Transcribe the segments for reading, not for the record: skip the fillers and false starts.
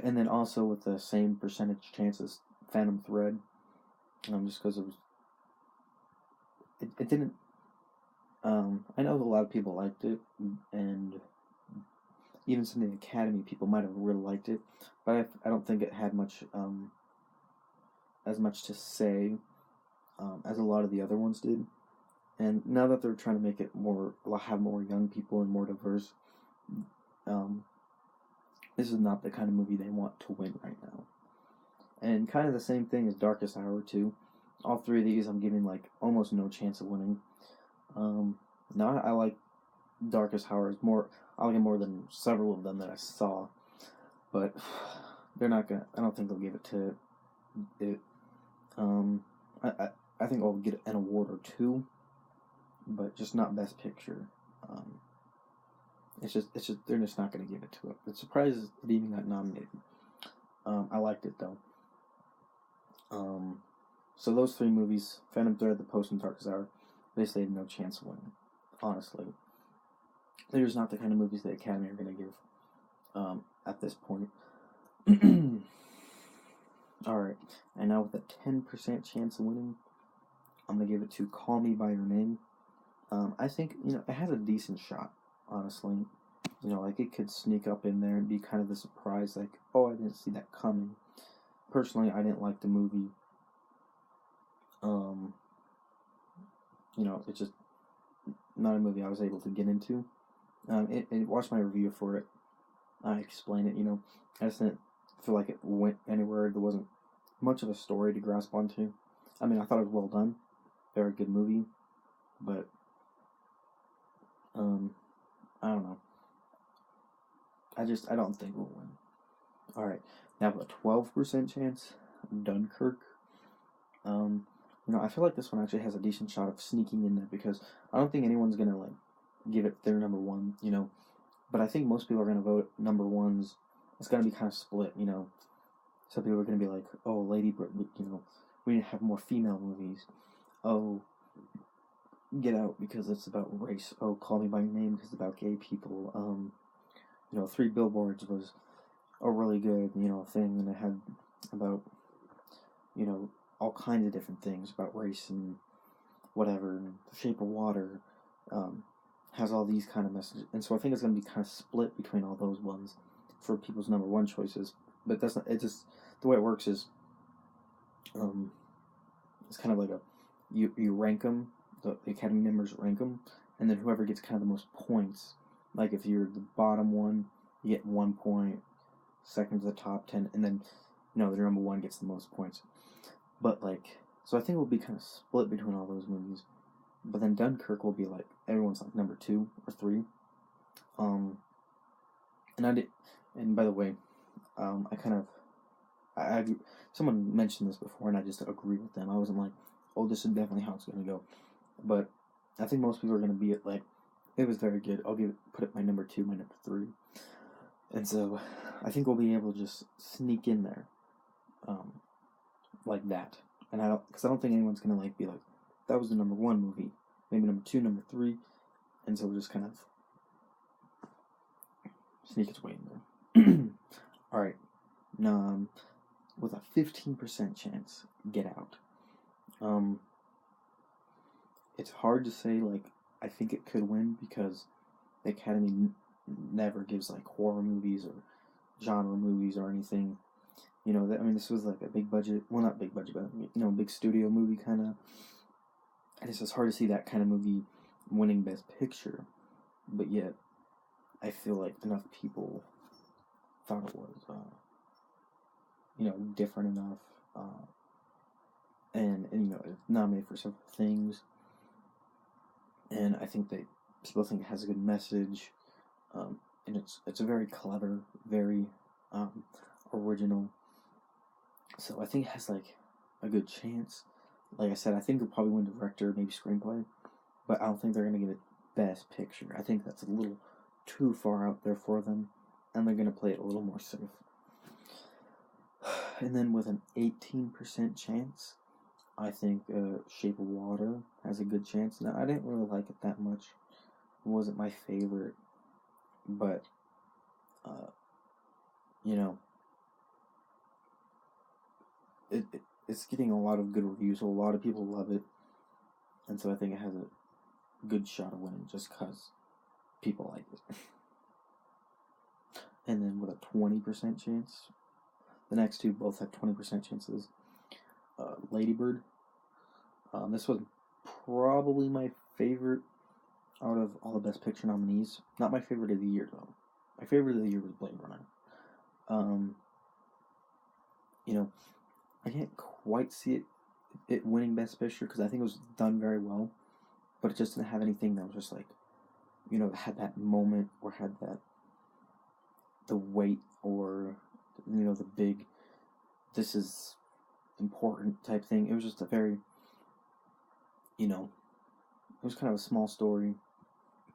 And then also with the same percentage chance as Phantom Thread, just because it didn't. I know a lot of people liked it, and even some of the Academy people might have really liked it, but I don't think it had as much to say as a lot of the other ones did. And now that they're trying to make it more, have more young people and more diverse, um, this is not the kind of movie they want to win right now. And kind of the same thing as Darkest Hour too. All three of these I'm giving like almost no chance of winning. Now I like Darkest Hour more. I like it more than several of them that I saw, but they're not gonna. I don't think they'll give it to it. Um, I, I I think I'll get an award or two, but just not Best Picture. Um, it's just they're just not gonna give it to it. It's surprised it even got nominated. I liked it though. Um, so those three movies, Phantom Thread, The Post, and Darkest Hour, basically had no chance of winning. Honestly, they're just not the kind of movies the Academy are gonna give at this point. Alright, and now with a 10% chance of winning, I'm going to give it to Call Me By Your Name. I think, it has a decent shot, honestly. Like it could sneak up in there and be kind of the surprise, like, oh, I didn't see that coming. Personally, I didn't like the movie. It's just not a movie I was able to get into. Watch my review for it. I explain it, I just didn't feel like it went anywhere. There wasn't much of a story to grasp onto. I mean, I thought it was well done. Very good movie. But, I don't know. I don't think we'll win. Alright, now with a 12% chance, Dunkirk. I feel like this one actually has a decent shot of sneaking in there because I don't think anyone's gonna, like, give it their number one, But I think most people are gonna vote number ones. It's gonna be kind of split, Some people are gonna be like, oh, Lady Bird, we need to have more female movies. Oh, Get Out because it's about race. Oh, Call Me By Your Name because it's about gay people. Three Billboards was a really good, thing, and it had about, all kinds of different things about race and whatever. And The Shape of Water has all these kind of messages, and so I think it's going to be kind of split between all those ones for people's number one choices. But that's not. It just the way it works is, it's kind of like you rank them. The Academy members rank them, and then whoever gets kind of the most points. Like if you're the bottom one, you get 1 point. Second to the top 10, and then the number one gets the most points. But so I think we'll be kind of split between all those movies. But then Dunkirk will be like everyone's like number 2 or 3. And by the way, I someone mentioned this before, and I just agree with them. I wasn't like, oh, this is definitely how it's gonna go, but I think most people are gonna be at like, it was very good. I'll put it my number 2, my number 3. And so, I think we'll be able to just sneak in there, like that. And because I don't think anyone's gonna be like, that was the number 1 movie, maybe number 2, number 3, and so we'll just kind of sneak its way in there. All right, with a 15% chance, Get Out. It's hard to say. I think it could win because the Academy never gives horror movies or genre movies or anything. This was a big budget, well, not big budget, but big studio movie kind of. And it's just hard to see that kind of movie winning Best Picture, but yet I feel like enough people thought it was, different enough, and it's nominated for several things, and I think that people think it has a good message, and it's a very clever, very original. So I think it has a good chance. Like I said, I think it'll probably win director, maybe screenplay, but I don't think they're gonna give it Best Picture. I think that's a little too far out there for them, and they're gonna play it a little more safe. And then with an 18% chance, I think Shape of Water has a good chance. Now, I didn't really like it that much. It wasn't my favorite, but it's getting a lot of good reviews, so a lot of people love it, and so I think it has a good shot of winning just because people like it. And then with a 20% chance, the next two both have 20% chances. Lady Bird. This was probably my favorite out of all the Best Picture nominees. Not my favorite of the year, though. My favorite of the year was Blade Runner. I can't quite see it winning Best Picture because I think it was done very well, but it just didn't have anything that was just like, had that moment or had that the weight or the big this is important type thing. It was just a very it was kind of a small story,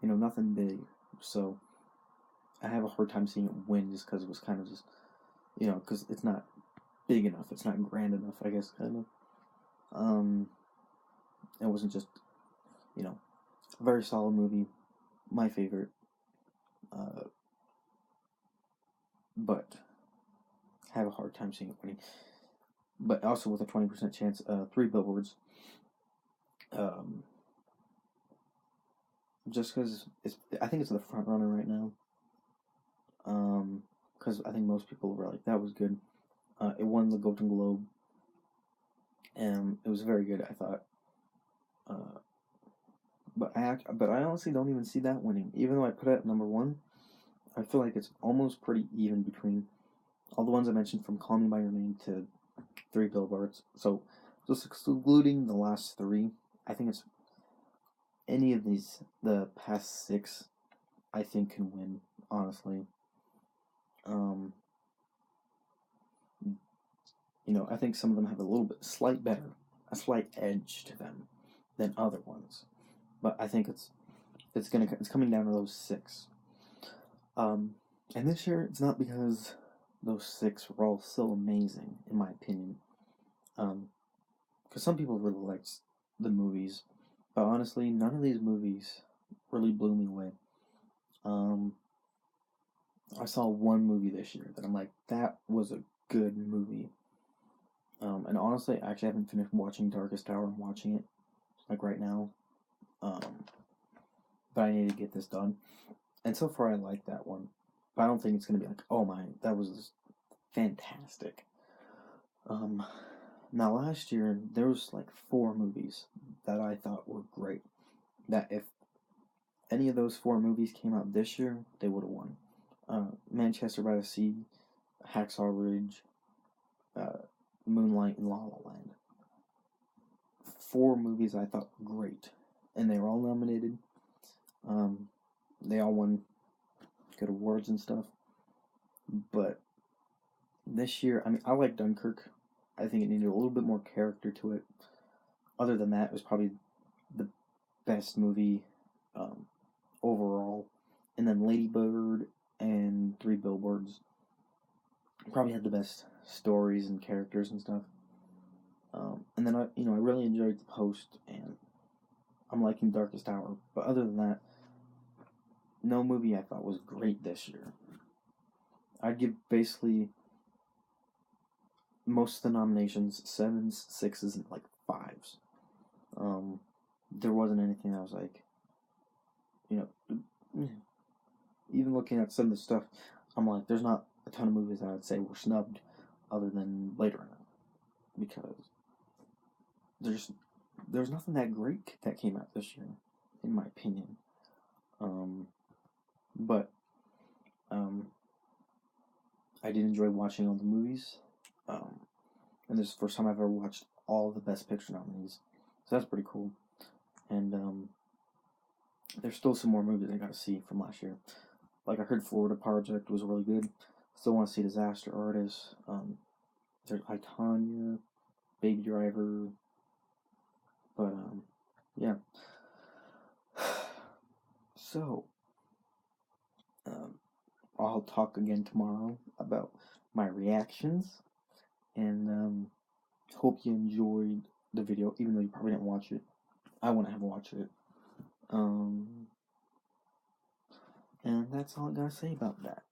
nothing big. So I have a hard time seeing it win just because it was kind of just because it's not big enough, it's not grand enough, I guess, kind of. It wasn't just a very solid movie, my favorite, but I have a hard time seeing it winning. But also with a 20% chance, 3 Billboards. Just because I think it's the front runner right now. Because I think most people were like, that was good. It won the Golden Globe, and it was very good, I thought. But I honestly don't even see that winning. Even though I put it at number 1, I feel like it's almost pretty even between all the ones I mentioned, from Call Me by Your Name to 3 Billboards. So just excluding the last 3, I think it's any of these, the past 6, I think can win, honestly. I think some of them have a slight edge to them than other ones. But I think it's coming down to those 6. And this year, it's not because those 6 were all so amazing, in my opinion. Because some people really liked the movies, but honestly, none of these movies really blew me away. I saw one movie this year that I'm like, that was a good movie. And honestly, I actually haven't finished watching Darkest Tower. I'm watching it, like, right now. But I need to get this done. And so far, I like that one. But I don't think it's going to be like, oh my, that was fantastic. Now last year, there was like 4 movies that I thought were great. That if any of those 4 movies came out this year, they would have won. Manchester by the Sea, Hacksaw Ridge, Moonlight, and La La Land. 4 movies I thought were great, and they were all nominated. They all won good awards and stuff. But this year, I like Dunkirk. I think it needed a little bit more character to it. Other than that, it was probably the best movie overall. And then Lady Bird and 3 Billboards probably had the best stories and characters and stuff. And then I really enjoyed The Post, and I'm liking Darkest Hour. But other than that, no movie I thought was great this year. I'd give basically most of the nominations 7s, 6s, and like 5s. There wasn't anything that was like, even looking at some of the stuff, I'm like, there's not a ton of movies that I would say were snubbed other than Blade Runner, because there's nothing that great that came out this year, in my opinion. But I did enjoy watching all the movies, and this is the first time I've ever watched all the Best Picture nominees, so that's pretty cool. And there's still some more movies I gotta see from last year. Like, I heard Florida Project was really good. Still want to see Disaster Artist. There's I, Tonya, Baby Driver. But yeah. So I'll talk again tomorrow about my reactions, and hope you enjoyed the video, even though you probably didn't watch it. I wouldn't have watched it. And that's all I gotta say about that.